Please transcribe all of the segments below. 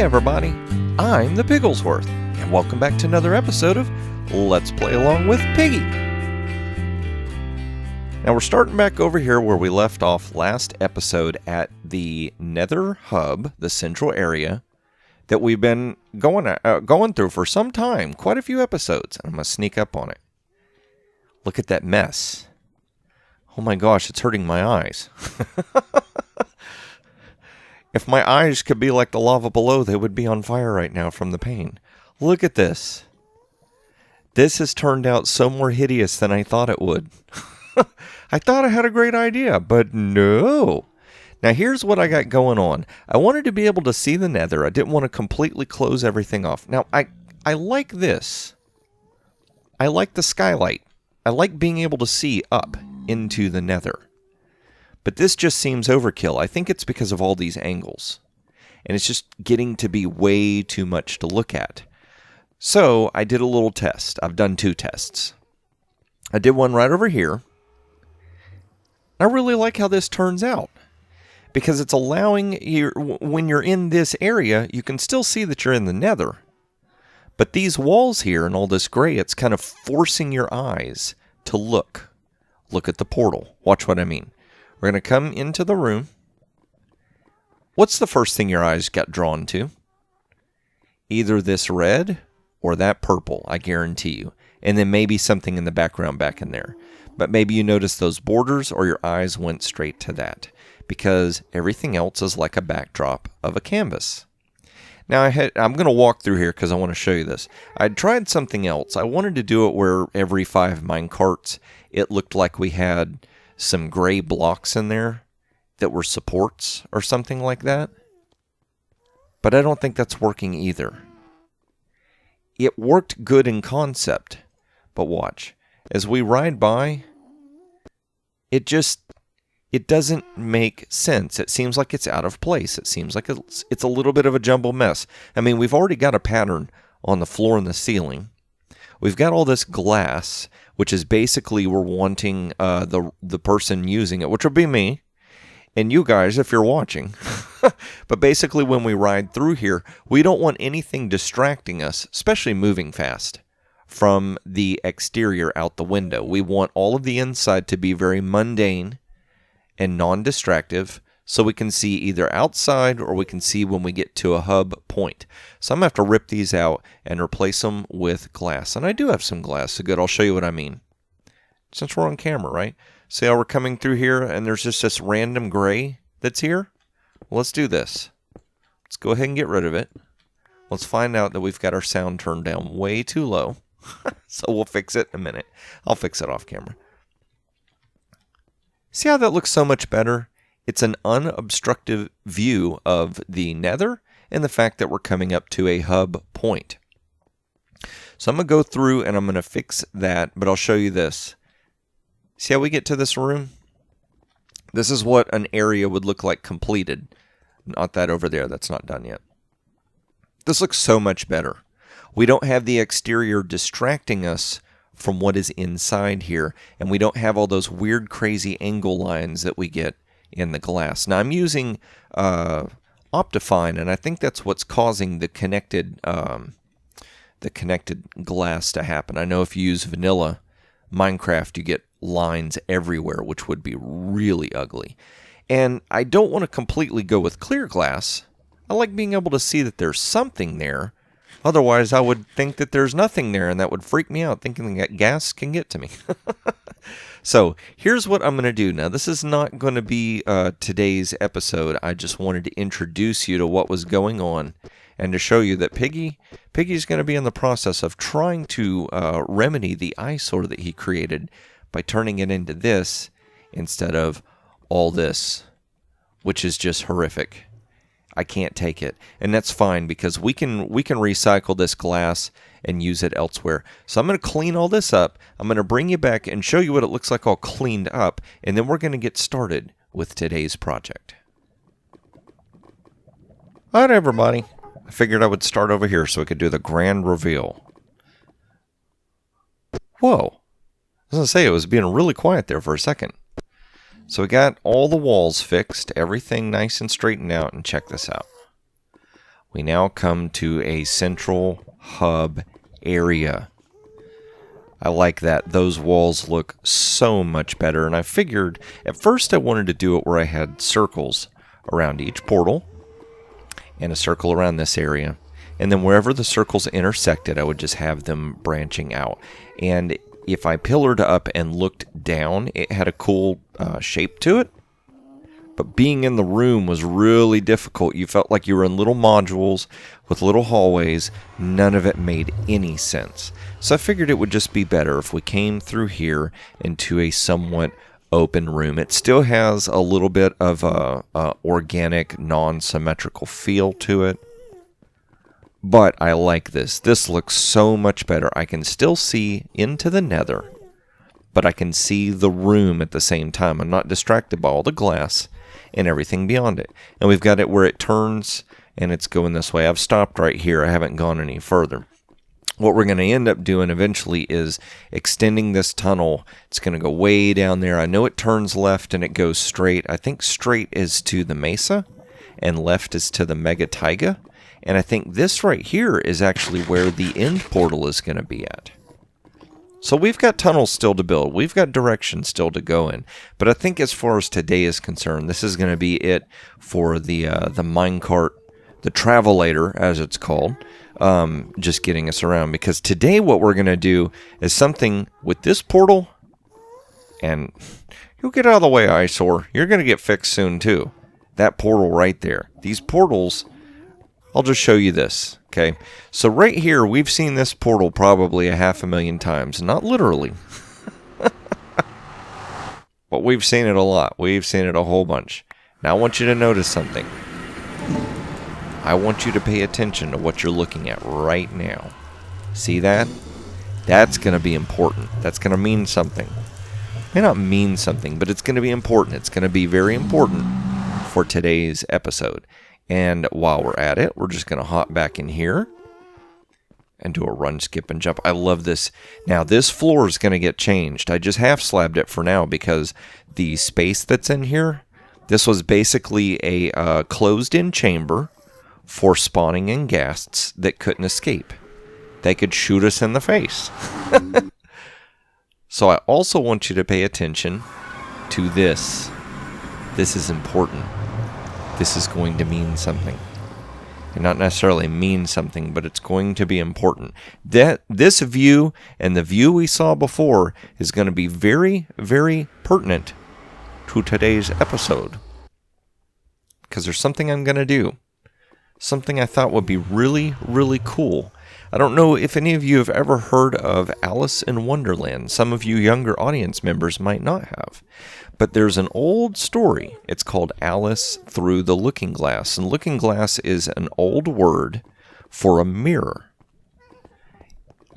everybody, I'm the Pigglesworth, and welcome back to another episode of Let's Play Along with Piggy. Now we're starting back over here where we left off last episode at the Nether Hub, the central area, that we've been going through for some time, quite a few episodes. I'm going to sneak up on it. Look at that mess. Oh my gosh, it's hurting my eyes. If my eyes could be like the lava below, they would be on fire right now from the pain. Look at this. This has turned out so more hideous than I thought it would. I thought I had a great idea, but no. Now here's what I got going on. I wanted to be able to see the nether. I didn't want to completely close everything off. Now, I like this. I like the skylight. I like being able to see up into the nether. But this just seems overkill. I think it's because of all these angles. And it's just getting to be way too much to look at. So I did a little test. I've done 2 tests. I did one right over here. I really like how this turns out. Because it's allowing you, when you're in this area, you can still see that you're in the nether. But these walls here and all this gray, it's kind of forcing your eyes to look. Look at the portal. Watch what I mean. We're going to come into the room. What's the first thing your eyes got drawn to? Either this red or that purple, I guarantee you. And then maybe something in the background back in there. But maybe you noticed those borders or your eyes went straight to that. Because everything else is like a backdrop of a canvas. Now I'm going to walk through here because I want to show you this. I tried something else. I wanted to do it where every 5 minecarts it looked like we had some gray blocks in there that were supports or something like that. But I don't think that's working either. It worked good in concept, but watch. As we ride by, it doesn't make sense. It seems like it's out of place. It seems like it's a little bit of a jumble mess. I mean, we've already got a pattern on the floor and the ceiling. We've got all this glass, which is basically we're wanting the person using it, which will be me, and you guys if you're watching. But basically when we ride through here, we don't want anything distracting us, especially moving fast, from the exterior out the window. We want all of the inside to be very mundane and non-distractive, so we can see either outside or we can see when we get to a hub point. So I'm going to have to rip these out and replace them with glass. And I do have some glass, so good, I'll show you what I mean. Since we're on camera, right? See how we're coming through here and there's just this random gray that's here? Well, let's do this. Let's go ahead and get rid of it. Let's find out that we've got our sound turned down way too low. So we'll fix it in a minute. I'll fix it off camera. See how that looks so much better? It's an unobstructed view of the nether and the fact that we're coming up to a hub point. So I'm going to go through and I'm going to fix that, but I'll show you this. See how we get to this room? This is what an area would look like completed. Not that over there, that's not done yet. This looks so much better. We don't have the exterior distracting us from what is inside here, and we don't have all those weird, crazy angle lines that we get in the glass. Now, I'm using Optifine, and I think that's what's causing the connected glass to happen. I know if you use vanilla Minecraft, you get lines everywhere, which would be really ugly. And I don't want to completely go with clear glass. I like being able to see that there's something there. Otherwise, I would think that there's nothing there, and that would freak me out, thinking that gas can get to me. So, here's what I'm going to do. Now, this is not going to be today's episode. I just wanted to introduce you to what was going on and to show you that Piggy's going to be in the process of trying to remedy the eyesore that he created by turning it into this instead of all this, which is just horrific. I can't take it. And that's fine because we can recycle this glass and use it elsewhere. So I'm going to clean all this up. I'm going to bring you back and show you what it looks like all cleaned up. And then we're going to get started with today's project. All right, everybody. I figured I would start over here so we could do the grand reveal. Whoa. I was going to say, it was being really quiet there for a second. So we got all the walls fixed, everything nice and straightened out, and check this out. we now come to a central hub area. I like that. Those walls look so much better. And I figured, at first I wanted to do it where I had circles around each portal and a circle around this area. And then wherever the circles intersected, I would just have them branching out. And if I pillared up and looked down, it had a cool shape to it. But being in the room was really difficult. You felt like you were in little modules with little hallways. None of it made any sense. So I figured it would just be better if we came through here into a somewhat open room. It still has a little bit of a organic, non-symmetrical feel to it. But I like this. This looks so much better. I can still see into the nether, but I can see the room at the same time. I'm not distracted by all the glass and everything beyond it. And we've got it where it turns and it's going this way. I've stopped right here. I haven't gone any further. What we're going to end up doing eventually is extending this tunnel. It's going to go way down there. I know it turns left and it goes straight. I think straight is to the mesa and left is to the mega taiga. And I think this right here is actually where the end portal is going to be at. So we've got tunnels still to build. We've got direction still to go in. But I think as far as today is concerned, this is going to be it for the minecart, the travelator, as it's called. Just getting us around. Because today what we're going to do is something with this portal. And you'll get out of the way, eyesore. You're going to get fixed soon too. That portal right there. These portals... I'll just show you this, okay? So right here, we've seen this portal probably 500,000 times. Not literally. But we've seen it a lot. We've seen it a whole bunch. Now I want you to notice something. I want you to pay attention to what you're looking at right now. See that? That's going to be important. That's going to mean something. It may not mean something, but it's going to be important. It's going to be very important for today's episode. And while we're at it, we're just going to hop back in here and do a run, skip, and jump. I love this. Now, this floor is going to get changed. I just half-slabbed it for now because the space that's in here, this was basically a closed-in chamber for spawning in ghasts that couldn't escape. They could shoot us in the face. So I also want you to pay attention to this. This is important. This is going to mean something. And not necessarily mean something, but it's going to be important. This view and the view we saw before is going to be very, very pertinent to today's episode. Because there's something I'm going to do. Something I thought would be really, really cool. I don't know if any of you have ever heard of Alice in Wonderland. Some of you younger audience members might not have. But there's an old story. It's called Alice Through the Looking Glass. And looking glass is an old word for a mirror.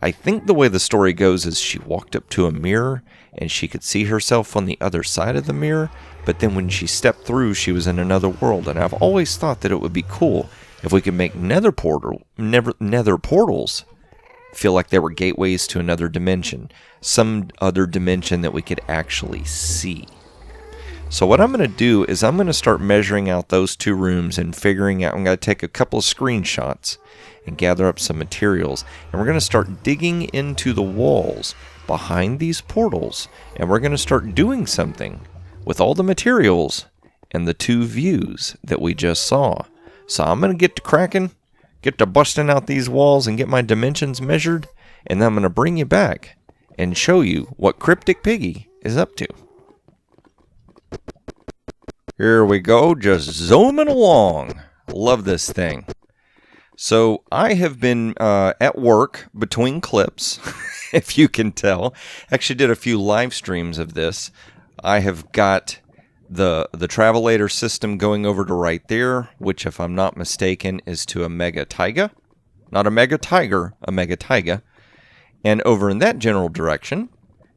I think the way the story goes is she walked up to a mirror and she could see herself on the other side of the mirror. But then when she stepped through, she was in another world. And I've always thought that it would be cool if we could make nether portals feel like they were gateways to another dimension. Some other dimension that we could actually see. So what I'm going to do is I'm going to start measuring out those two rooms and figuring out, I'm going to take a couple of screenshots and gather up some materials. And we're going to start digging into the walls behind these portals. And we're going to start doing something with all the materials and the two views that we just saw. So I'm going to get to cracking, get to busting out these walls and get my dimensions measured. And then I'm going to bring you back and show you what Cryptic Piggy is up to. Here we go, just zooming along. Love this thing. So I have been at work between clips, if you can tell. Actually did a few live streams of this. I have got the travelator system going over to right there, which if I'm not mistaken is to a mega taiga. Not a mega tiger, a mega taiga. And over in that general direction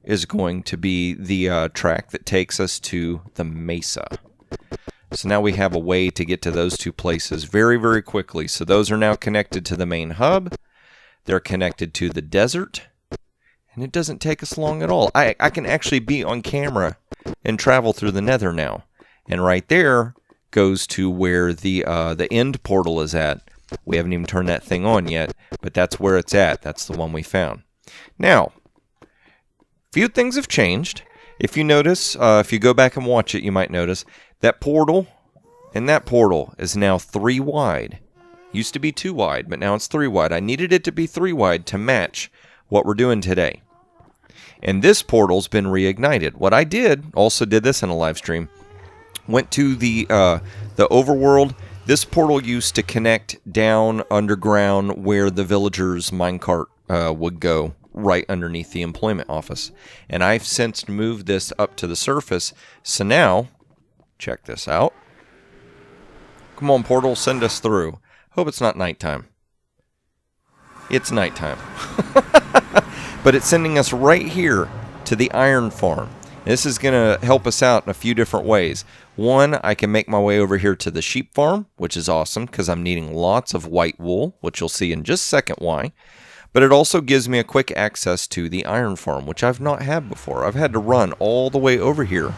is going to be the track that takes us to the mesa. So now we have a way to get to those two places very, very quickly. So those are now connected to the main hub. They're connected to the desert. And it doesn't take us long at all. I can actually be on camera and travel through the nether now. And right there goes to where the end portal is at. We haven't even turned that thing on yet, but that's where it's at. That's the one we found. Now, a few things have changed. If you notice, if you go back and watch it, you might notice that portal and that portal is now 3 wide. Used to be 2 wide, but now it's 3 wide. I needed it to be 3 wide to match what we're doing today. And this portal's been reignited. What I did, also did this in a live stream, went to the overworld. This portal used to connect down underground where the villagers' minecart would go, right underneath the employment office. And I've since moved this up to the surface. So now, check this out. Come on, portal, send us through. Hope it's not nighttime. It's nighttime. But it's sending us right here to the iron farm. This is going to help us out in a few different ways. One, I can make my way over here to the sheep farm, which is awesome because I'm needing lots of white wool, which you'll see in just a second why. But it also gives me a quick access to the iron farm, which I've not had before. I've had to run all the way over here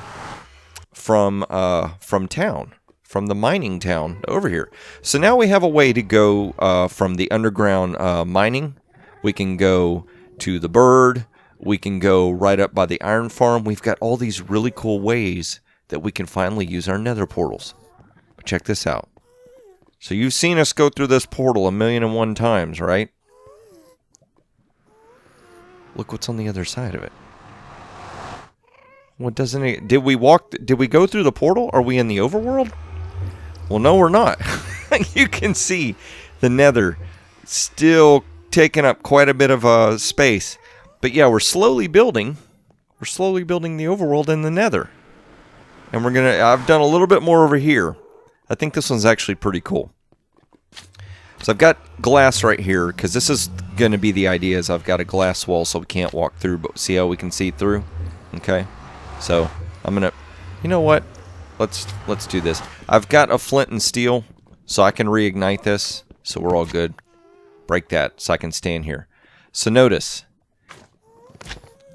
from town, from the mining town over here. So now we have a way to go from the underground mining. We can go to the bird. We can go right up by the iron farm. We've got all these really cool ways that we can finally use our nether portals. But check this out. So you've seen us go through this portal 1,000,001 times, right? Look what's on the other side of it. What doesn't it? Did we go through the portal? Are we in the overworld? Well, no, we're not. You can see the nether still taking up quite a bit of space. But yeah, we're slowly building. We're slowly building the overworld in the nether. And I've done a little bit more over here. I think this one's actually pretty cool. So I've got glass right here, because this is going to be the idea, is I've got a glass wall so we can't walk through, but see how we can see through? Okay. So I'm going to, you know what? Let's do this. I've got a flint and steel, so I can reignite this, so we're all good. Break that, so I can stand here. So notice,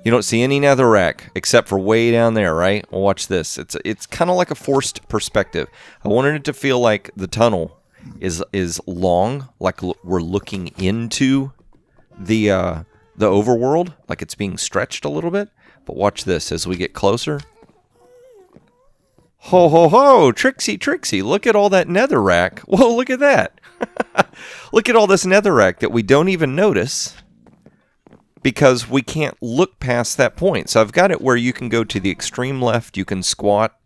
you don't see any netherrack except for way down there, right? Well, watch this. It's kind of like a forced perspective. I wanted it to feel like the tunnel is long, like we're looking into the overworld, like it's being stretched a little bit. But watch this as we get closer. Ho ho ho! Trixie, Trixie! Look at all that netherrack. Whoa! Look at that! Look at all this netherrack that we don't even notice, because we can't look past that point. So I've got it where you can go to the extreme left, you can squat,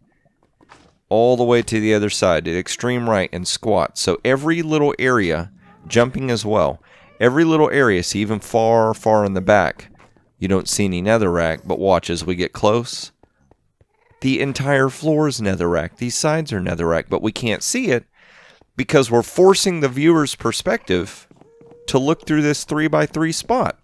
all the way to the other side, to the extreme right, and squat. So every little area, jumping as well, every little area, see even far, far in the back, you don't see any netherrack, but watch as we get close. The entire floor is netherrack. These sides are netherrack, but we can't see it because we're forcing the viewer's perspective to look through this 3x3 spot.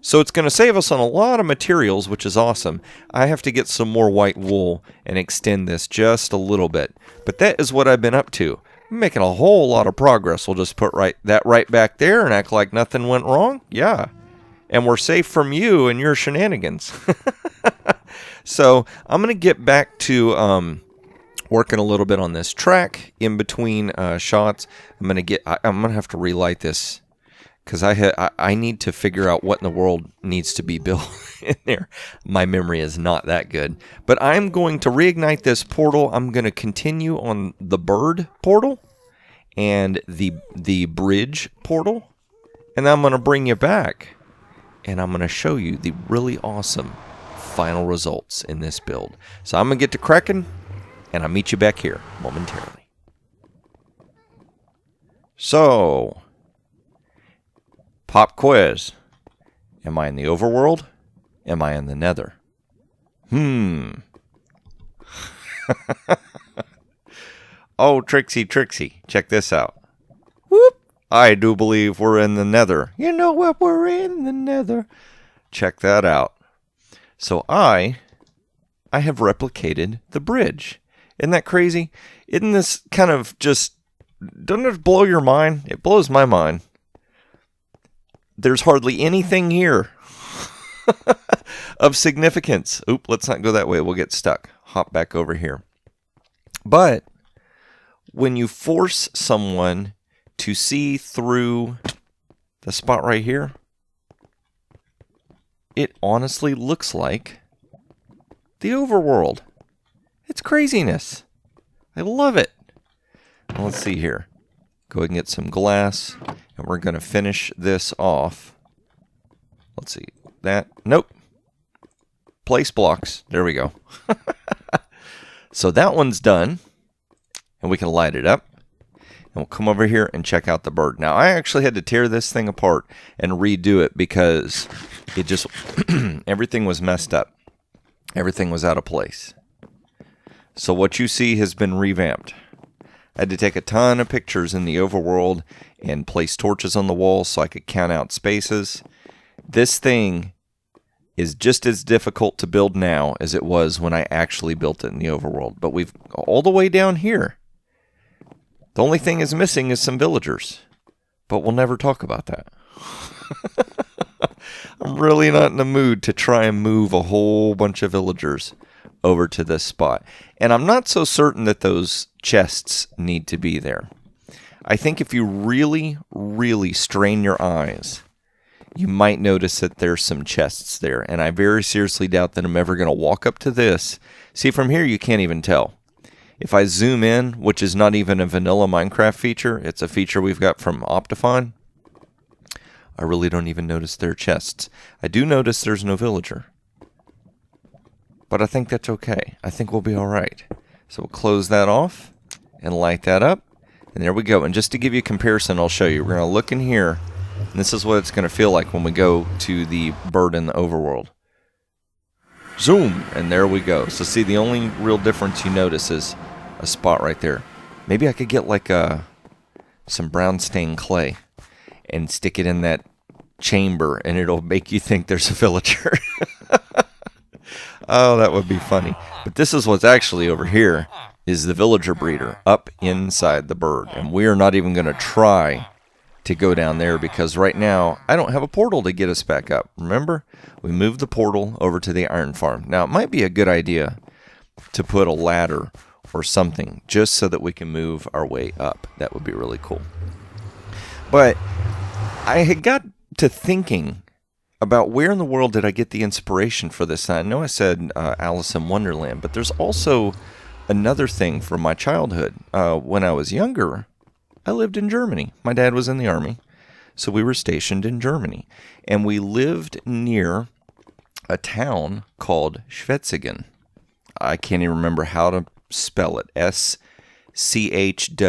So it's going to save us on a lot of materials, which is awesome. I have to get some more white wool and extend this just a little bit. But that is what I've been up to. I'm making a whole lot of progress. We'll just put that right back there and act like nothing went wrong. Yeah. And we're safe from you and your shenanigans. So I'm going to get back to working a little bit on this track in between shots. I'm going to have to relight this, because I need to figure out what in the world needs to be built in there. My memory is not that good. But I'm going to reignite this portal. I'm going to continue on the bird portal and the bridge portal. And I'm going to bring you back, and I'm going to show you the really awesome final results in this build. So I'm going to get to cracking, and I'll meet you back here momentarily. So, pop quiz. Am I in the overworld? Am I in the nether? Oh, Trixie, Trixie, check this out. Whoop! I do believe we're in the nether. You know what? We're in the nether. Check that out. So I have replicated the bridge. Isn't that crazy? Isn't this kind of just, doesn't it blow your mind? It blows my mind. There's hardly anything here of significance. Oop, let's not go that way. We'll get stuck. Hop back over here. But when you force someone to see through the spot right here, it honestly looks like the overworld. It's craziness. I love it. Well, let's see here. Go ahead and get some glass, and we're going to finish this off. Let's see. That. Nope. Place blocks. There we go. So that one's done, and we can light it up. And we'll come over here and check out the bird. Now, I actually had to tear this thing apart and redo it because it just, everything was messed up. Everything was out of place. So what you see has been revamped. I had to take a ton of pictures in the overworld and place torches on the wall so I could count out spaces. This thing is just as difficult to build now as it was when I actually built it in the overworld. But we've all the way down here. The only thing is missing is some villagers. But we'll never talk about that. I'm really not in the mood to try and move a whole bunch of villagers over to this spot. And I'm not so certain that those chests need to be there. I think if you really, really strain your eyes, you might notice that there's some chests there. And I very seriously doubt that I'm ever going to walk up to this. See, from here you can't even tell. If I zoom in, which is not even a vanilla Minecraft feature, it's a feature we've got from Optifine, I really don't even notice their chests. I do notice there's no villager. But I think that's okay. I think we'll be alright. So we'll close that off and light that up. And there we go. And just to give you a comparison, I'll show you. We're going to look in here. And this is what it's going to feel like when we go to the bird in the overworld. Zoom! And there we go. So see, the only real difference you notice is a spot right there. Maybe I could get like some brown stained clay and stick it in that chamber, and it'll make you think there's a villager. Oh, that would be funny. But this is what's actually over here, is the villager breeder up inside the bird. And we are not even going to try to go down there because right now I don't have a portal to get us back up. Remember, we moved the portal over to the iron farm. Now, it might be a good idea to put a ladder or something just so that we can move our way up. That would be really cool. But I had got to thinking about where in the world did I get the inspiration for this. I know I said Alice in Wonderland, but there's also another thing from my childhood. When I was younger, I lived in Germany. My dad was in the army, so we were stationed in Germany. And we lived near a town called Schwetzingen. I can't even remember how to spell it. Schwezegen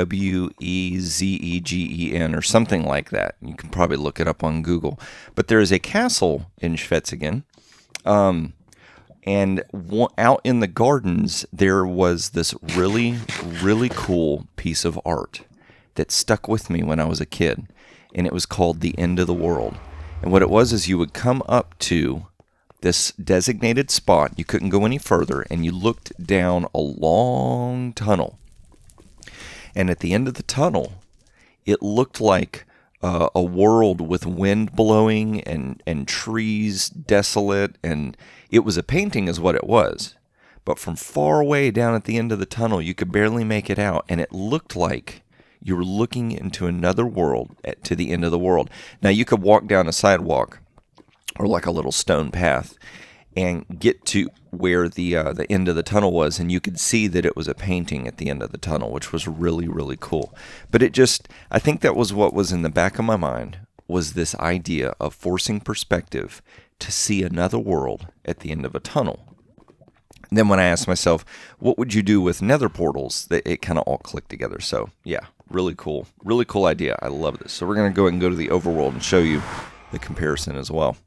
or something like that. You can probably look it up on Google. But there is a castle in Schwetzingen. And out in the gardens, there was this really, really cool piece of art that stuck with me when I was a kid. And it was called The End of the World. And what it was is you would come up to this designated spot. You couldn't go any further. And you looked down a long tunnel. And at the end of the tunnel, it looked like a world with wind blowing and trees desolate. And it was a painting is what it was. But from far away down at the end of the tunnel, you could barely make it out. And it looked like you were looking into another world to the end of the world. Now, you could walk down a sidewalk or like a little stone path and get to where the end of the tunnel was, and you could see that it was a painting at the end of the tunnel, which was really, really cool. But I think that was what was in the back of my mind, was this idea of forcing perspective to see another world at the end of a tunnel. And then when I asked myself, what would you do with nether portals, it kind of all clicked together. So, yeah, really cool idea. I love this. So we're going to go ahead and go to the overworld and show you the comparison as well.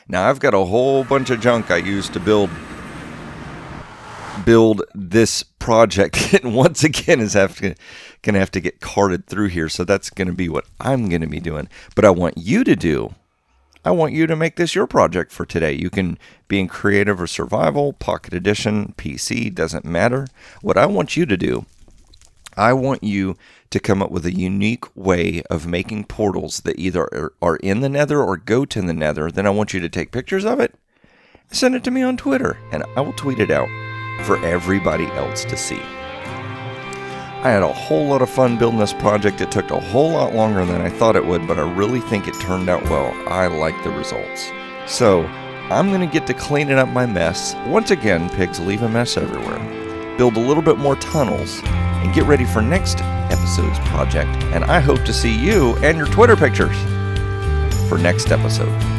Now, I've got a whole bunch of junk I used to build this project, and once again is going to have to get carted through here, so that's going to be what I'm going to be doing. But I want you to make this your project for today. You can be in creative or survival, pocket edition, PC, doesn't matter. What I want you to do, I want you to come up with a unique way of making portals that either are in the nether or go to the nether. Then I want you to take pictures of it, send it to me on Twitter, and I will tweet it out for everybody else to see. I had a whole lot of fun building this project. It took a whole lot longer than I thought it would, but I really think it turned out well. I like the results. So, I'm going to get to cleaning up my mess. Once again, pigs leave a mess everywhere. Build a little bit more tunnels, and get ready for next episode's project. And I hope to see you and your Twitter pictures for next episode.